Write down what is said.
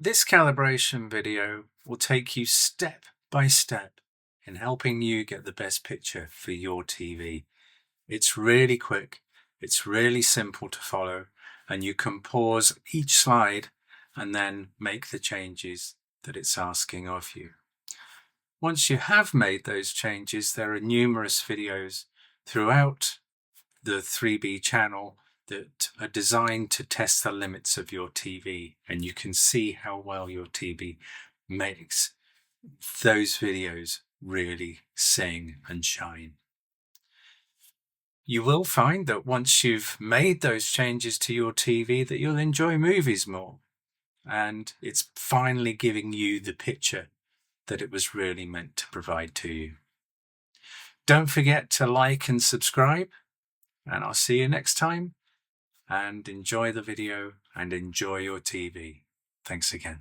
This calibration video will take you step by step in helping you get the best picture for your TV. It's really quick, it's really simple to follow, and you can pause each slide and then make the changes that it's asking of you. Once you have made those changes, there are numerous videos throughout the 3B channel that are designed to test the limits of your TV, and you can see how well your TV makes those videos really sing and shine. You will find that once you've made those changes to your TV that you'll enjoy movies more, and it's finally giving you the picture that it was really meant to provide to you. Don't forget to like and subscribe, and I'll see you next time. And enjoy the video and enjoy your TV. Thanks again.